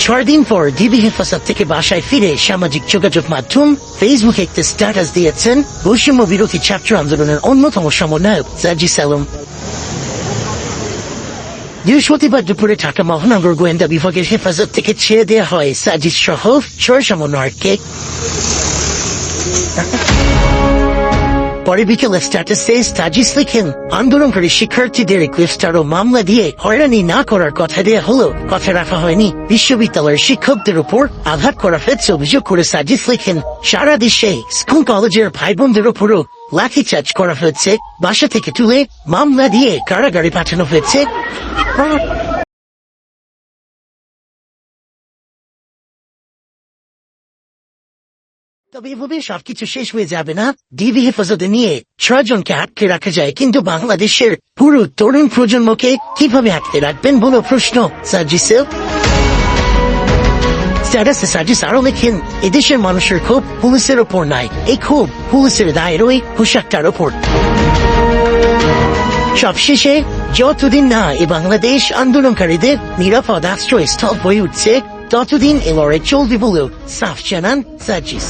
6 দিন পর ডিবি হেফাজত থেকে বাসায় ফিরে সামাজিক যোগাযোগ মাধ্যম ফেসবুকে একটা স্ট্যাটাস দিয়েছেন বৈষম্য বিরোধী ছাত্র আন্দোলনের অন্যতম সমন্বয়ক সার্জিস আলম। বৃহস্পতিবার দুপুরে ঢাকা মহানগর গোয়েন্দা বিভাগের হেফাজত থেকে ছেড়ে দেওয়া হয় সার্জিস সহ 6 সমন্বয়ককে। পরে বিকেলে স্ট্যাটাসে সার্জিস লিখেন, আন্দোলনকারী শিক্ষার্থীদের গ্রেফতার ও মামলা দিয়ে হয়রানি না করার কথা দেওয়া হলো, কথা রাখা হয়নি। বিশ্ববিদ্যালয়ের শিক্ষকদের উপর আঘাত করা হয়েছে অভিযোগ করে সার্জিস লিখেন, সারা দেশে স্কুল কলেজের ভাই বোনদের উপরও লাঠিচার্জ করা হয়েছে, বাসা থেকে তুলে মামলা দিয়ে কারাগারে পাঠানো হয়েছে। তবে এভাবে সবকিছু শেষ হয়ে যাবে না। ডিবি হেফাজতে নিয়ে 6 জনকে আটকে রাখা যায়, কিন্তু বাংলাদেশের পুরো তরুণ প্রজন্মকে কিভাবে আটকে রাখবেন বলে প্রশ্ন সার্জিসের। স্ট্যাটাসে সার্জিস আরো লেখেন, এদেশের মানুষের ক্ষোভ পুলিশের ওপর নাই, এই ক্ষোভ পুলিশের দায়ের ওই পোশাকটার ওপর। সবশেষে যতদিন না এ বাংলাদেশ আন্দোলনকারীদের নিরাপদ আশ্রয়স্থল হয়ে উঠছে, ততদিন এ লড়াই চলবে বলেও সাফ জানান সার্জিস।